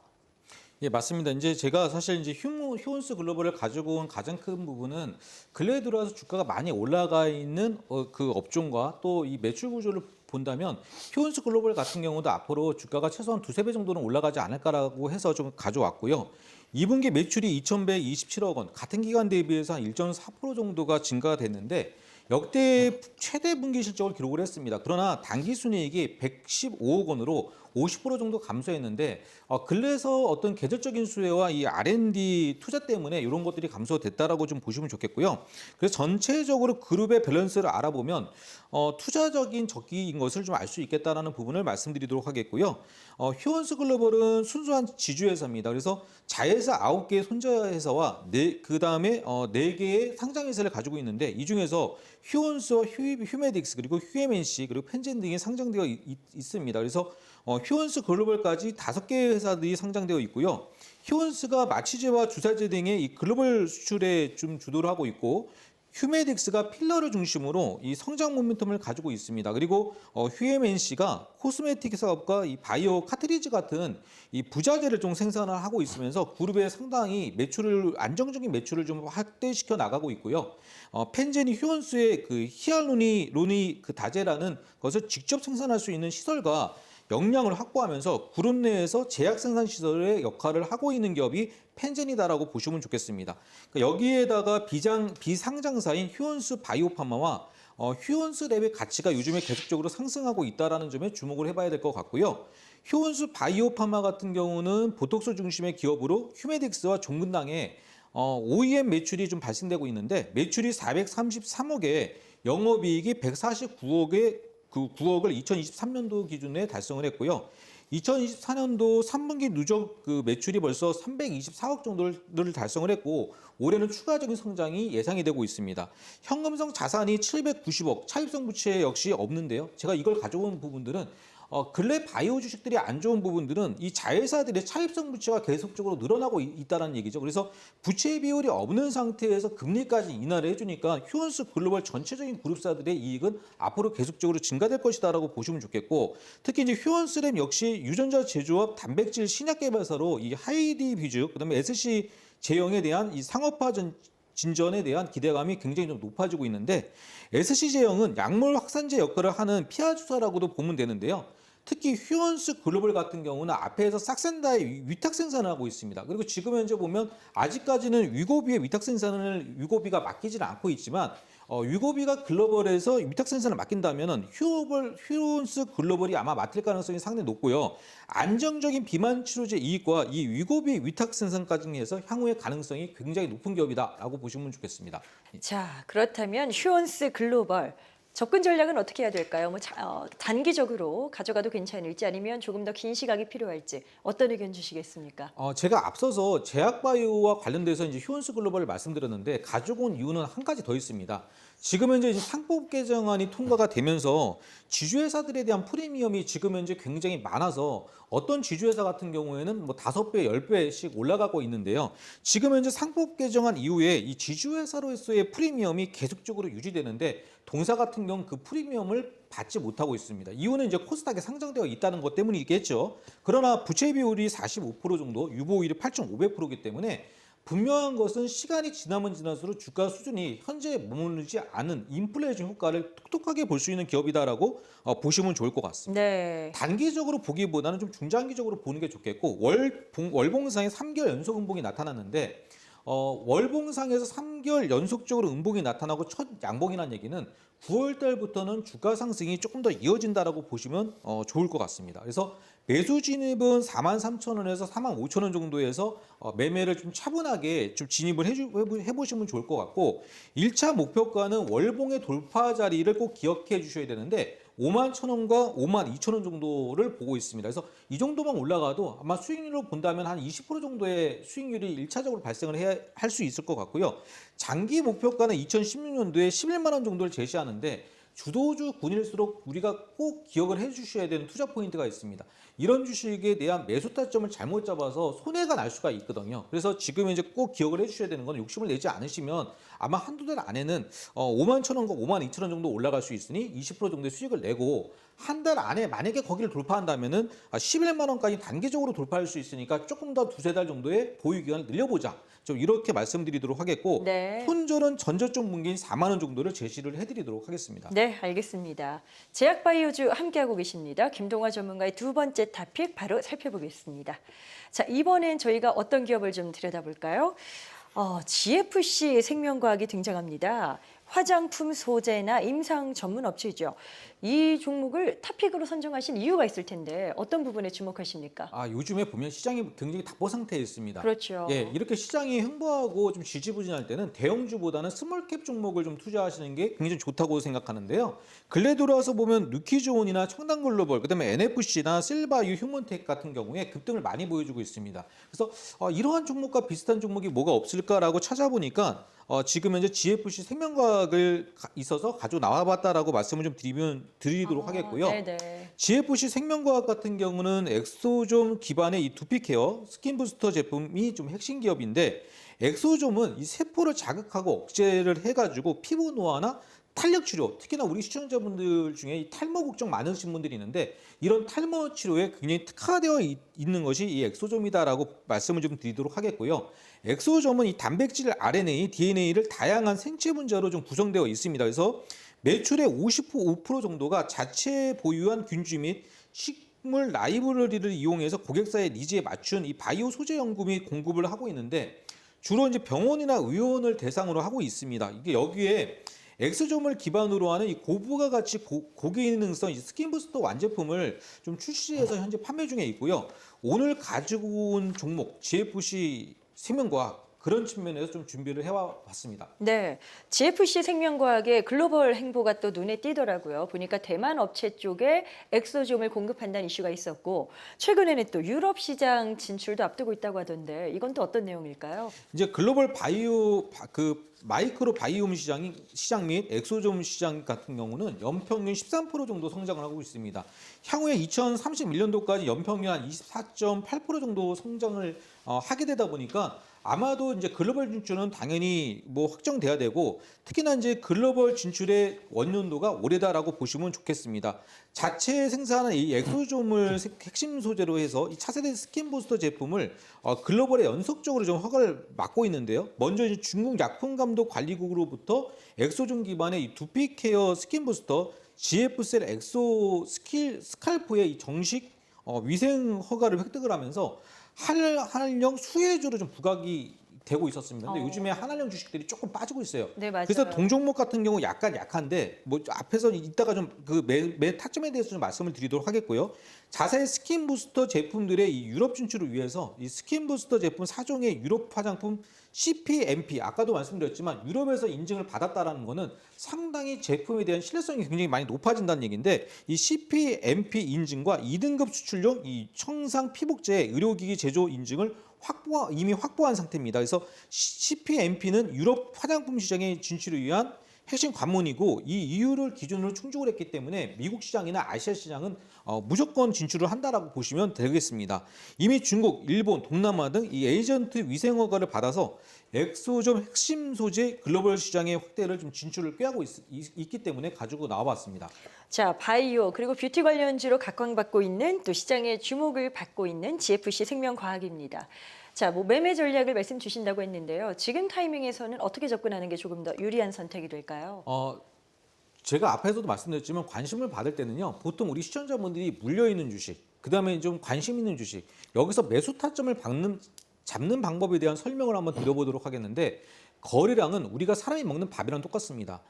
예, 맞습니다. 이제 제가 사실 이제 휴온스 글로벌을 가지고 온 가장 큰 부분은 근래에 들어와서 주가가 많이 올라가 있는 그 업종과 또 이 매출 구조를 본다면 휴온스 글로벌 같은 경우도 앞으로 주가가 최소한 2~3배 정도는 올라가지 않을까라고 해서 좀 가져왔고요. 2분기 매출이 2,127억 원, 같은 기간 대비해서 한 1.4% 정도가 증가가 됐는데 역대 최대 분기 실적을 기록을 했습니다. 그러나 당기순이익이 115억 원으로 50% 정도 감소했는데 근래에서 어떤 계절적인 수혜와 이 R&D 투자 때문에 이런 것들이 감소됐다라고 좀 보시면 좋겠고요. 그래서 전체적으로 그룹의 밸런스를 알아보면 투자적인 적기인 것을 좀 알 수 있겠다라는 부분을 말씀드리도록 하겠고요. 휴온스 글로벌은 순수한 지주회사입니다. 그래서 자회사 9개의 손자회사와 그다음에 4개의 상장회사를 가지고 있는데 이 중에서 휴온스와 휴메딕스 그리고 휴엠엔시 그리고 펜젠 등이 상장되어 있습니다. 그래서 휴온스 글로벌까지 5개의 회사들이 상장되어 있고요. 휴온스가 마취제와 주사제 등의 이 글로벌 수출에 좀 주도를 하고 있고 휴메딕스가 필러를 중심으로 이 성장 모멘텀을 가지고 있습니다. 그리고 휴엠엔시가 코스메틱 사업과 이 바이오 카트리지 같은 이 부자재를 좀 생산을 하고 있으면서 그룹에 상당히 안정적인 매출을 좀 확대시켜 나가고 있고요. 펜젠이 휴온스의 그 히알루로니 그 다제라는 것을 직접 생산할 수 있는 시설과 역량을 확보하면서 그룹 내에서 제약 생산 시설의 역할을 하고 있는 기업이 펜젠이다라고 보시면 좋겠습니다. 그러니까 여기에다가 비상장사인 휴온스 바이오파마와 휴온스 랩의 가치가 요즘에 계속적으로 상승하고 있다는 점에 주목을 해봐야 될 것 같고요. 휴온스 바이오파마 같은 경우는 보톡스 중심의 기업으로 휴메딕스와 종근당에 OEM 매출이 좀 발생되고 있는데 매출이 433억에 영업이익이 149억에 그 9억을 2023년도 기준에 달성을 했고요. 2024년도 3분기 누적 그 매출이 벌써 324억 정도를 달성을 했고 올해는 추가적인 성장이 예상이 되고 있습니다. 현금성 자산이 790억, 차입성 부채 역시 없는데요. 제가 이걸 가져온 부분들은 근래 바이오 주식들이 안 좋은 부분들은 이 자회사들의 차입성 부채가 계속적으로 늘어나고 있다는 얘기죠. 그래서 부채 비율이 없는 상태에서 금리까지 인하를 해주니까 휴원스 글로벌 전체적인 그룹사들의 이익은 앞으로 계속적으로 증가될 것이다라고 보시면 좋겠고, 특히 이제 휴원스램 역시 유전자 제조업 단백질 신약 개발사로 이 하이디 뷰즈, 그다음에 SC 제형에 대한 이 상업화 진전에 대한 기대감이 굉장히 좀 높아지고 있는데, SC 제형은 약물 확산제 역할을 하는 피하 주사라고도 보면 되는데요. 특히 휴원스 글로벌 같은 경우는 앞에서 싹센다의 위탁 생산을 하고 있습니다. 그리고 지금 현재 보면 아직까지는 위고비의 위탁 생산을 위고비가 맡기지는 않고 있지만 위고비가 글로벌에서 위탁 생산을 맡긴다면은 휴원스 글로벌이 아마 맡을 가능성이 상당히 높고요. 안정적인 비만 치료제 이익과 이 위고비 위탁 생산까지 해서 향후의 가능성이 굉장히 높은 기업이다라고 보시면 좋겠습니다. 자, 그렇다면 휴원스 글로벌 접근 전략은 어떻게 해야 될까요? 단기적으로 가져가도 괜찮을지 아니면 조금 더 긴 시각이 필요할지 어떤 의견 주시겠습니까? 제가 앞서서 제약바이오와 관련돼서 이제 휴원스 글로벌을 말씀드렸는데 가져온 이유는 한 가지 더 있습니다. 지금 현재 이제 상법 개정안이 통과가 되면서 지주회사들에 대한 프리미엄이 지금 현재 굉장히 많아서 어떤 지주회사 같은 경우에는 뭐 5배, 10배씩 올라가고 있는데요. 지금 현재 상법 개정안 이후에 이 지주회사로서의 프리미엄이 계속적으로 유지되는데 동사 같은 경우 그 프리미엄을 받지 못하고 있습니다. 이유는 이제 코스닥에 상장되어 있다는 것 때문이겠죠. 그러나 부채 비율이 45% 정도, 유보율이 8.5%이기 때문에 분명한 것은 시간이 지나면 지날수록 주가 수준이 현재 머무르지 않은 인플레이션 효과를 톡톡하게 볼 수 있는 기업이다라고 보시면 좋을 것 같습니다. 네. 단기적으로 보기보다는 좀 중장기적으로 보는 게 좋겠고, 월봉상에 3개월 연속 음봉이 나타났는데 월봉상에서 3개월 연속적으로 음봉이 나타나고 첫 양봉이라는 얘기는 9월 달부터는 주가 상승이 조금 더 이어진다라고 보시면 좋을 것 같습니다. 그래서 매수 진입은 43,000원에서 45,000원 정도에서 매매를 좀 차분하게 좀 진입을 해보시면 좋을 것 같고, 1차 목표가는 월봉의 돌파 자리를 꼭 기억해 주셔야 되는데 51,000원과 52,000원 정도를 보고 있습니다. 그래서 이 정도만 올라가도 아마 수익률로 본다면 한 20% 정도의 수익률이 1차적으로 발생을 할 수 있을 것 같고요. 장기 목표가는 2016년도에 11만 원 정도를 제시하는데 주도주 군일수록 우리가 꼭 기억을 해주셔야 되는 투자 포인트가 있습니다. 이런 주식에 대한 매수 타점을 잘못 잡아서 손해가 날 수가 있거든요. 그래서 지금 이제 꼭 기억을 해주셔야 되는 건 욕심을 내지 않으시면 아마 한두 달 안에는 51,000원과 52,000원 정도 올라갈 수 있으니 20% 정도의 수익을 내고, 한 달 안에 만약에 거기를 돌파한다면은 11만 원까지 단기적으로 돌파할 수 있으니까 조금 더 두세 달 정도의 보유 기간을 늘려보자. 좀 이렇게 말씀드리도록 하겠고, 네. 손절은 전저점 문기인 4만 원 정도를 제시를 해드리도록 하겠습니다. 네, 알겠습니다. 제약바이오주 함께하고 계십니다. 김동화 전문가의 두 번째 토픽 바로 살펴보겠습니다. 자, 이번엔 저희가 어떤 기업을 좀 들여다볼까요? GFC 생명과학이 등장합니다. 화장품 소재나 임상 전문 업체죠. 이 종목을 탑픽으로 선정하신 이유가 있을 텐데 어떤 부분에 주목하십니까? 요즘에 보면 시장이 굉장히 답보 상태에 있습니다. 그렇죠. 예, 이렇게 시장이 횡보하고 좀 지지부진할 때는 대형주보다는 스몰캡 종목을 좀 투자하시는 게 굉장히 좋다고 생각하는데요. 근래 들어와서 보면 누키즈온이나 청담글로벌, 그다음에 NFC나 실바유, 휴먼텍 같은 경우에 급등을 많이 보여주고 있습니다. 그래서 이러한 종목과 비슷한 종목이 뭐가 없을까라고 찾아보니까 지금 현재 GFC 생명과학을 있어서 가지고 나와봤다라고 말씀을 좀 드리도록 하겠고요. 네네. GFC 생명과학 같은 경우는 엑소좀 기반의 이 두피케어 스킨 부스터 제품이 좀 핵심 기업인데, 엑소좀은 이 세포를 자극하고 억제를 해가지고 피부 노화나 탄력 치료, 특히나 우리 시청자분들 중에 이 탈모 걱정 많으신 분들이 있는데 이런 탈모 치료에 굉장히 특화되어 있는 것이 이 엑소좀이다라고 말씀을 좀 드리도록 하겠고요. 엑소점은 이 단백질 RNA, DNA를 다양한 생체 분자로 좀 구성되어 있습니다. 그래서 매출의 55% 정도가 자체 보유한 균주 및 식물 라이브러리를 이용해서 고객사의 니즈에 맞춘 이 바이오 소재 연구 및 공급을 하고 있는데, 주로 이제 병원이나 의원을 대상으로 하고 있습니다. 이게 여기에 엑소점을 기반으로 하는 이 고부가 가치 고기능성 스킨 부스터 완제품을 좀 출시해서 현재 판매 중에 있고요. 오늘 가지고 온 종목 GFC 생명과학, 그런 측면에서 좀 준비를 해와 봤습니다. 네, GFC 생명과학의 글로벌 행보가 또 눈에 띄더라고요. 보니까 대만 업체 쪽에 엑소좀을 공급한다는 이슈가 있었고 최근에는 또 유럽 시장 진출도 앞두고 있다고 하던데 이건 또 어떤 내용일까요? 이제 글로벌 마이크로 바이옴 시장 및 엑소좀 시장 같은 경우는 연평균 13% 정도 성장을 하고 있습니다. 향후에 2031년도까지 연평균 한 24.8% 정도 성장을 하게 되다 보니까 아마도 이제 글로벌 진출은 당연히 뭐 확정돼야 되고 특히나 이제 글로벌 진출의 원년도가 올해다라고 보시면 좋겠습니다. 자체 생산한 이 엑소좀을 핵심 소재로 해서 이 차세대 스킨 부스터 제품을 글로벌에 연속적으로 좀 허가를 받고 있는데요. 먼저 이제 중국 약품감독관리국으로부터 엑소좀 기반의 이 두피 케어 스킨 부스터 GF셀 엑소 스칼프의 이 정식 위생 허가를 획득을 하면서 한알령 수혜주로 좀 부각이 되고 있었습니다. 근데 요즘에 한알령 주식들이 조금 빠지고 있어요. 네, 맞아요. 그래서 동종목 같은 경우 약간 약한데 뭐 앞에서 이따가 좀 그 매 타점에 대해서 좀 말씀을 드리도록 하겠고요. 자세히 스킨 부스터 제품들의 이 유럽 진출을 위해서 이 스킨 부스터 제품 4종의 유럽 화장품 CPMP 아까도 말씀드렸지만 유럽에서 인증을 받았다라는 거는 상당히 제품에 대한 신뢰성이 굉장히 많이 높아진다는 얘기인데 이 CPMP 인증과 2등급 수출용 이 청상 피복제 의료기기 제조 인증을 이미 확보한 상태입니다. 그래서 CPMP는 유럽 화장품 시장의 진출을 위한 핵심 관문이고 이 이유를 기준으로 충족을 했기 때문에 미국 시장이나 아시아 시장은 무조건 진출을 한다라고 보시면 되겠습니다. 이미 중국, 일본, 동남아 등 이 에이전트 위생 허가를 받아서 엑소좀 핵심 소재 글로벌 시장의 확대를 좀 진출을 꾀하고 있기 때문에 가지고 나와봤습니다. 자, 바이오 그리고 뷰티 관련주로 각광받고 있는 또 시장의 주목을 받고 있는 GFC 생명과학입니다. 자, 뭐 매매 전략을 말씀 주신다고 했는데요. 지금 타이밍에서는 어떻게 접근하는 게 조금 더 유리한 선택이 될까요? 제가 앞에서도 말씀드렸지만 관심을 받을 때는요. 보통 우리 시청자분들이 물려있는 주식, 그다음에 좀 관심 있는 주식, 여기서 매수 타점을 잡는 방법에 대한 설명을 한번 드려보도록 하겠는데 거래량은 우리가 사람이 먹는 밥이랑 똑같습니다.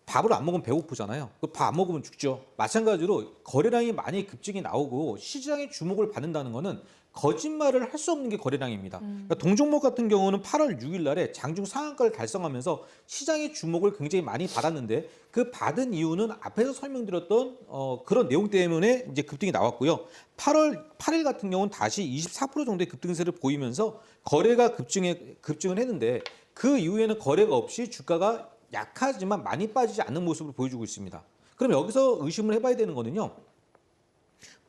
밥을 안 먹으면 배고프잖아요. 밥 안 먹으면 죽죠. 마찬가지로 거래량이 많이 급증이 나오고 시장의 주목을 받는다는 거는 거짓말을 할 수 없는 게 거래량입니다. 그러니까 동종목 같은 경우는 8월 6일 날에 장중 상한가를 달성하면서 시장의 주목을 굉장히 많이 받았는데 그 받은 이유는 앞에서 설명드렸던 그런 내용 때문에 이제 급등이 나왔고요. 8월 8일 같은 경우는 다시 24% 정도의 급등세를 보이면서 거래가 급증을 했는데 그 이후에는 거래가 없이 주가가 약하지만 많이 빠지지 않는 모습을 보여주고 있습니다. 그럼 여기서 의심을 해봐야 되는 거는요.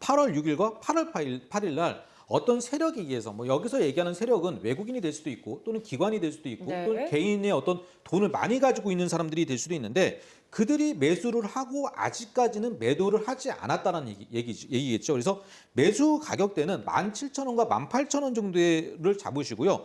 8월 6일과 8월 8일 날 어떤 세력에 의해서 뭐 여기서 얘기하는 세력은 외국인이 될 수도 있고 또는 기관이 될 수도 있고 네. 또는 개인의 어떤 돈을 많이 가지고 있는 사람들이 될 수도 있는데 그들이 매수를 하고 아직까지는 매도를 하지 않았다는 얘기겠죠. 그래서 매수 가격대는 17,000원과 18,000원 정도를 잡으시고요.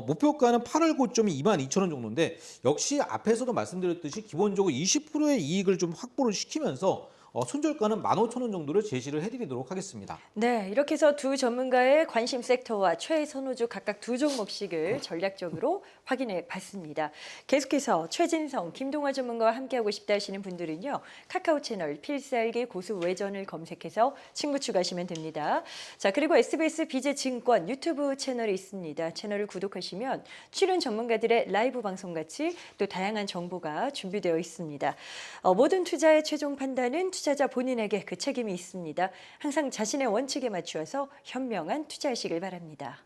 목표가는 8월 고점이 22,000원 정도인데 역시 앞에서도 말씀드렸듯이 기본적으로 20%의 이익을 좀 확보를 시키면서 손절가는 15,000원 정도를 제시를 해드리도록 하겠습니다. 네, 이렇게 해서 두 전문가의 관심 섹터와 최선호주 각각 두 종목씩을 전략적으로 확인해 봤습니다. 계속해서 최진성, 김동화 전문가와 함께하고 싶다 하시는 분들은요. 카카오 채널 필살기 고수 외전을 검색해서 친구 추가하시면 됩니다. 자, 그리고 SBS 비제증권 유튜브 채널이 있습니다. 채널을 구독하시면 출연 전문가들의 라이브 방송같이 또 다양한 정보가 준비되어 있습니다. 모든 투자의 최종 판단은 투자자 본인에게 그 책임이 있습니다. 항상 자신의 원칙에 맞추어서 현명한 투자하시길 바랍니다.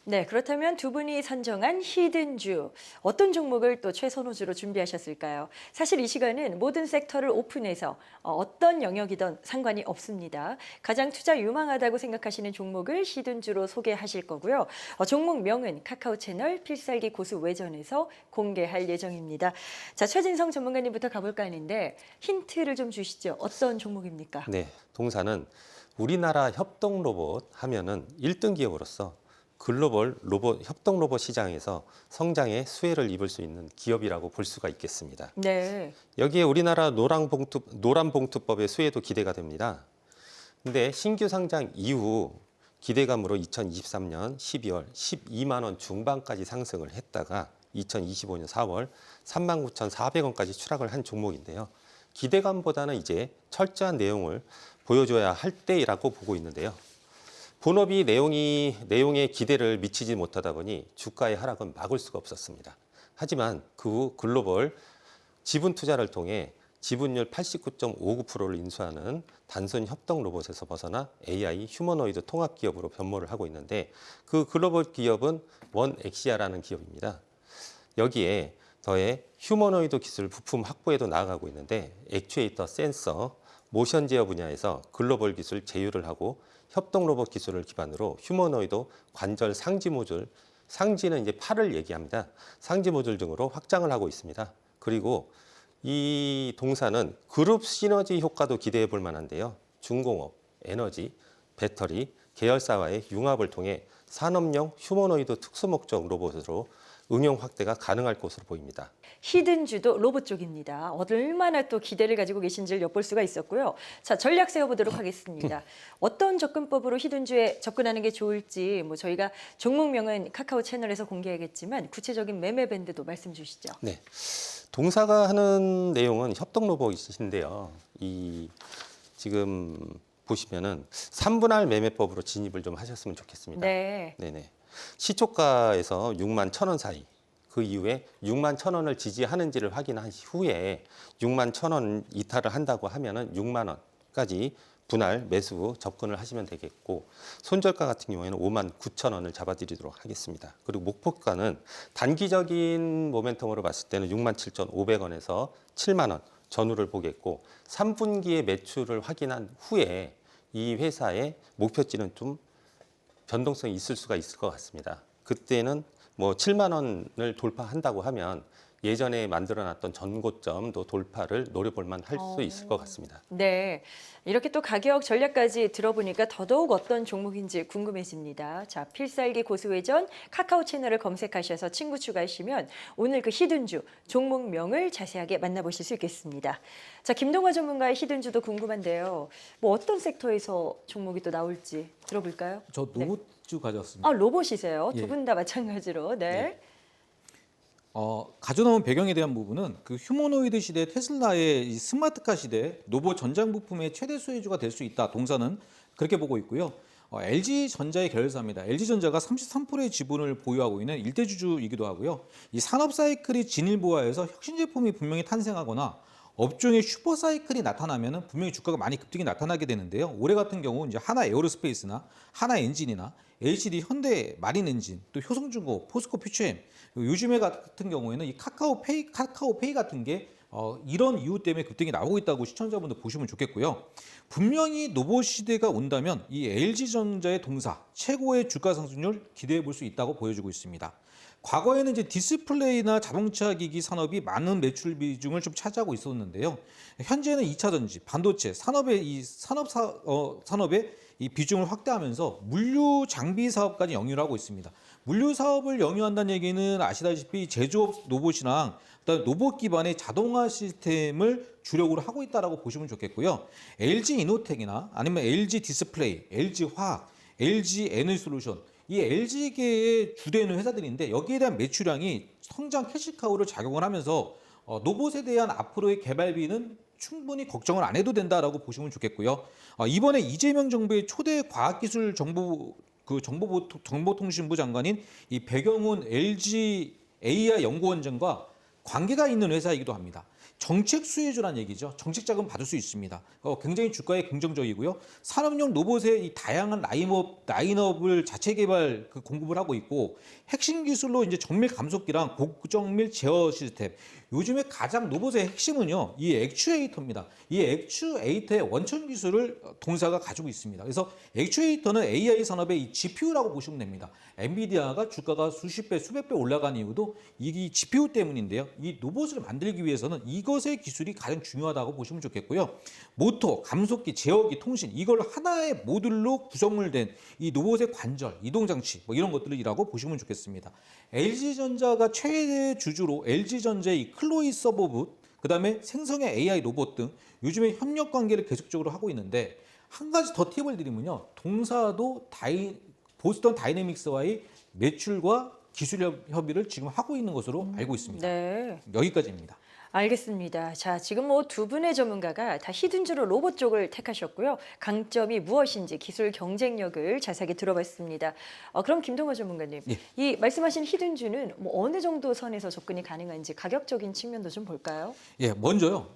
네, 그렇다면 두 분이 선정한 히든주 어떤 종목을 또 최선호주로 준비하셨을까요? 사실 이 시간은 모든 섹터를 오픈해서 어떤 영역이든 상관이 없습니다. 가장 투자 유망하다고 생각하시는 종목을 히든주로 소개하실 거고요. 종목명은 카카오 채널 필살기 고수 외전에서 공개할 예정입니다. 자, 최진성 전문가님부터 가볼까 하는데 힌트를 좀 주시죠. 어떤 종목입니까? 네, 동사는 우리나라 협동 로봇 하면은 1등 기업으로서 글로벌 협동 로봇 시장에서 성장의 수혜를 입을 수 있는 기업이라고 볼 수가 있겠습니다. 네. 여기에 우리나라 노란봉투법의 수혜도 기대가 됩니다. 근데 신규 상장 이후 기대감으로 2023년 12월 12만 원 중반까지 상승을 했다가 2025년 4월 39,400원까지 추락을 한 종목인데요. 기대감보다는 이제 철저한 내용을 보여줘야 할 때라고 보고 있는데요. 본업이 내용에 기대를 미치지 못하다 보니 주가의 하락은 막을 수가 없었습니다. 하지만 그 후 글로벌 지분 투자를 통해 지분율 89.59%를 인수하는 단순 협동 로봇에서 벗어나 AI 휴머노이드 통합 기업으로 변모를 하고 있는데 그 글로벌 기업은 원엑시아라는 기업입니다. 여기에 더해 휴머노이드 기술 부품 확보에도 나아가고 있는데 액추에이터, 센서, 모션 제어 분야에서 글로벌 기술 제휴를 하고 협동 로봇 기술을 기반으로 휴머노이드 관절 상지 모듈, 상지는 이제 팔을 얘기합니다. 상지 모듈 등으로 확장을 하고 있습니다. 그리고 이 동사는 그룹 시너지 효과도 기대해 볼 만한데요. 중공업, 에너지, 배터리, 계열사와의 융합을 통해 산업용 휴머노이드 특수목적 로봇으로 응용 확대가 가능할 것으로 보입니다. 히든주도 로봇 쪽입니다. 얼마나 또 기대를 가지고 계신지를 엿볼 수가 있었고요. 자, 전략 세워보도록 하겠습니다. 어떤 접근법으로 히든주에 접근하는 게 좋을지 저희가 종목명은 카카오 채널에서 공개하겠지만 구체적인 매매 밴드도 말씀 주시죠. 네, 동사가 하는 내용은 협동 로봇인데요. 이 지금 보시면은 3분할 매매법으로 진입을 좀 하셨으면 좋겠습니다. 네. 네네. 시초가에서 6만 1,000원 사이, 그 이후에 6만 1,000원을 지지하는지를 확인한 후에 6만 1,000원 이탈을 한다고 하면은 6만 원까지 분할 매수 접근을 하시면 되겠고, 손절가 같은 경우에는 5만 9,000원을 잡아드리도록 하겠습니다. 그리고 목표가는 단기적인 모멘텀으로 봤을 때는 6만 7,500원에서 7만 원 전후를 보겠고, 3분기의 매출을 확인한 후에 이 회사의 목표치는 좀 변동성이 있을 수가 있을 것 같습니다. 그때는 7만 원을 돌파한다고 하면 예전에 만들어놨던 전고점도 돌파를 노려볼만 할 수 있을 것 같습니다. 네, 이렇게 또 가격 전략까지 들어보니까 더더욱 어떤 종목인지 궁금해집니다. 자, 필살기 고수회전 카카오 채널을 검색하셔서 친구 추가하시면 오늘 그 히든주 종목명을 자세하게 만나보실 수 있겠습니다. 자, 김동화 전문가의 히든주도 궁금한데요. 어떤 섹터에서 종목이 또 나올지 들어볼까요? 저 로봇주 가져왔습니다. 아, 로봇이세요? 예. 두 분 다 마찬가지로. 네. 예. 가져나온 배경에 대한 부분은 그 휴머노이드 시대 테슬라의 이 스마트카 시대 로봇 전장 부품의 최대 수혜주가 될 수 있다. 동사는 그렇게 보고 있고요. LG전자의 계열사입니다. LG전자가 33%의 지분을 보유하고 있는 일대주주이기도 하고요. 이 산업 사이클이 진일보화해서 혁신 제품이 분명히 탄생하거나 업종의 슈퍼 사이클이 나타나면은 분명히 주가가 많이 급등이 나타나게 되는데요. 올해 같은 경우 이제 하나 에어로스페이스나 하나 엔진이나 LCD 현대 마린 엔진, 또 효성중고, 포스코 퓨처엠, 요즘에 같은 경우에는 이 카카오페이 같은 게 이런 이유 때문에 급등이 나오고 있다고 시청자분들 보시면 좋겠고요. 분명히 로봇 시대가 온다면 이 LG전자의 동사 최고의 주가 상승률 기대해 볼 수 있다고 보여주고 있습니다. 과거에는 이제 디스플레이나 자동차 기기 산업이 많은 매출 비중을 좀 차지하고 있었는데요. 현재는 2차 전지, 반도체 산업의 산업의 이 비중을 확대하면서 물류 장비 사업까지 영위를 하고 있습니다. 물류 사업을 영위한다는 얘기는 아시다시피 제조업 로봇이랑 그다음에 로봇 기반의 자동화 시스템을 주력으로 하고 있다라고 보시면 좋겠고요. LG 이노텍이나 아니면 LG 디스플레이, LG 화학, LG 에너지솔루션 이 LG계의 주되는 회사들인데 여기에 대한 매출량이 성장 캐시카우를 작용을 하면서 로봇에 대한 앞으로의 개발비는 충분히 걱정을 안 해도 된다라고 보시면 좋겠고요. 이번에 이재명 정부의 초대 과학기술 정보통신부 장관인 이 배경훈 LG AI 연구원장과 관계가 있는 회사이기도 합니다. 정책 수혜주란 얘기죠. 정책 자금 받을 수 있습니다. 굉장히 주가에 긍정적이고요. 산업용 로봇의 이 다양한 라인업을 자체 개발 공급을 하고 있고 핵심 기술로 이제 정밀 감속기랑 고정밀 제어 시스템. 요즘에 가장 로봇의 핵심은요. 이 액추에이터입니다. 이 액추에이터의 원천 기술을 동사가 가지고 있습니다. 그래서 액추에이터는 AI 산업의 이 GPU라고 보시면 됩니다. 엔비디아가 주가가 수십 배, 수백 배 올라간 이유도 이 GPU 때문인데요. 이 로봇을 만들기 위해서는 이것의 기술이 가장 중요하다고 보시면 좋겠고요. 모터, 감속기, 제어기, 통신 이걸 하나의 모듈로 구성을 된 이 로봇의 관절, 이동장치 이런 것들이라고 보시면 좋겠습니다. LG전자가 최대 주주로 LG전자의 이 클로이 서버봇, 그다음에 생성의 AI 로봇 등 요즘에 협력 관계를 계속적으로 하고 있는데 한 가지 더 팁을 드리면요. 동사도 보스턴 다이내믹스와의 매출과 기술 협의를 지금 하고 있는 것으로 알고 있습니다. 네. 여기까지입니다. 알겠습니다. 자, 지금 뭐 두 분의 전문가가 다 히든주로 로봇 쪽을 택하셨고요. 강점이 무엇인지 기술 경쟁력을 자세하게 들어봤습니다. 그럼 김동호 전문가님, 예. 이 말씀하신 히든주는 뭐 어느 정도 선에서 접근이 가능한지 가격적인 측면도 좀 볼까요? 예, 먼저요.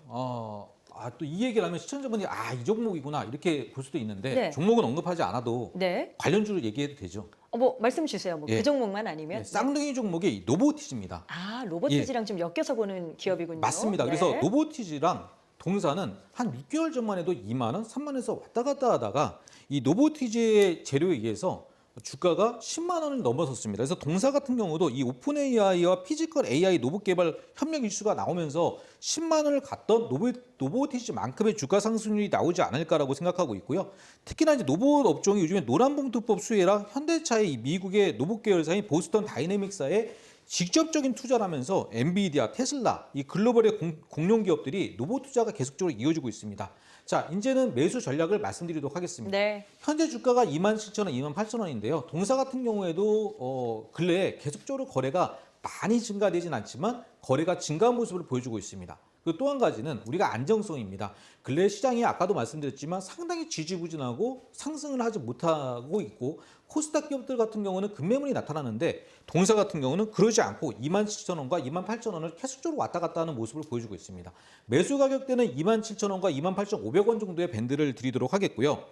또 이 얘기를 하면 시청자분들이 이 종목이구나 이렇게 볼 수도 있는데 네. 종목은 언급하지 않아도 네. 관련주를 얘기해도 되죠. 뭐 말씀 주세요. 뭐 예. 그 종목만 아니면. 예, 쌍둥이 종목이 이 노보티즈입니다. 로보티지랑 좀 엮여서 보는 기업이군요. 맞습니다. 네. 그래서 노보티즈랑 동사는 한 6개월 전만 해도 2만 원, 3만 원에서 왔다 갔다 하다가 이 노보티즈의 재료에 의해서 주가가 10만 원을 넘어섰습니다. 그래서 동사 같은 경우도 이 오픈 AI와 피지컬 AI 로봇 개발 협력 이슈가 나오면서 10만 원을 갔던 노보티즈만큼의 주가 상승률이 나오지 않을까라고 생각하고 있고요. 특히나 이제 로봇 업종이 요즘에 노란봉투법 수혜라 현대차의 이 미국의 로봇 계열사인 보스턴 다이내믹사에 직접적인 투자를 하면서 엔비디아, 테슬라, 이 글로벌의 공룡 기업들이 로봇 투자가 계속적으로 이어지고 있습니다. 자, 이제는 매수 전략을 말씀드리도록 하겠습니다. 네. 현재 주가가 27,000원, 28,000원인데요. 동사 같은 경우에도 근래에 계속적으로 거래가 많이 증가되진 않지만 거래가 증가한 모습을 보여주고 있습니다. 그리고 또 한 가지는 우리가 안정성입니다. 근래 시장이 아까도 말씀드렸지만 상당히 지지부진하고 상승을 하지 못하고 있고 코스닥 기업들 같은 경우는 급매물이 나타나는데 동사 같은 경우는 그러지 않고 27,000원과 28,000원을 계속적으로 왔다 갔다 하는 모습을 보여주고 있습니다. 매수 가격대는 27,000원과 28,500원 정도의 밴드를 드리도록 하겠고요.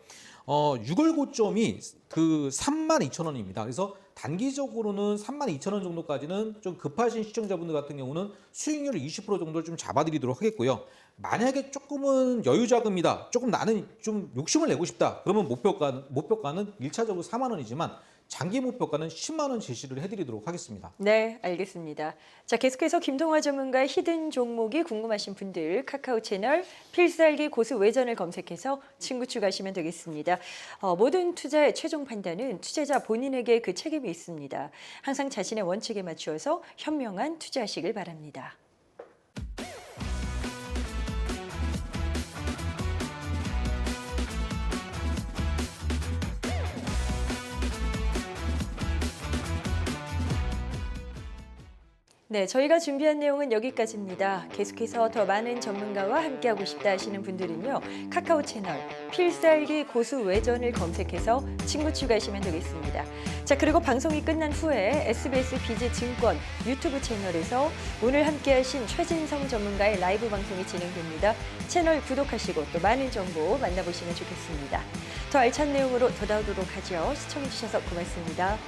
6월 고점이 그 32,000원입니다. 그래서 단기적으로는 32,000원 정도까지는 좀 급하신 시청자분들 같은 경우는 수익률을 20% 정도를 좀 잡아드리도록 하겠고요. 만약에 조금은 여유 자금이다, 조금 나는 좀 욕심을 내고 싶다, 그러면 목표가는 1차적으로 4만 원이지만 장기 목표가는 10만 원 제시를 해드리도록 하겠습니다. 네, 알겠습니다. 자, 계속해서 김동화 전문가의 히든 종목이 궁금하신 분들 카카오 채널 필살기 고수 외전을 검색해서 친구 추가하시면 되겠습니다. 모든 투자의 최종 판단은 투자자 본인에게 그 책임이 있습니다. 항상 자신의 원칙에 맞추어서 현명한 투자하시길 바랍니다. 네, 저희가 준비한 내용은 여기까지입니다. 계속해서 더 많은 전문가와 함께하고 싶다 하시는 분들은요. 카카오 채널 필살기 고수 외전을 검색해서 친구 추가하시면 되겠습니다. 자, 그리고 방송이 끝난 후에 SBS 비즈증권 유튜브 채널에서 오늘 함께하신 최진성 전문가의 라이브 방송이 진행됩니다. 채널 구독하시고 또 많은 정보 만나보시면 좋겠습니다. 더 알찬 내용으로 돌아오도록 하죠. 시청해주셔서 고맙습니다.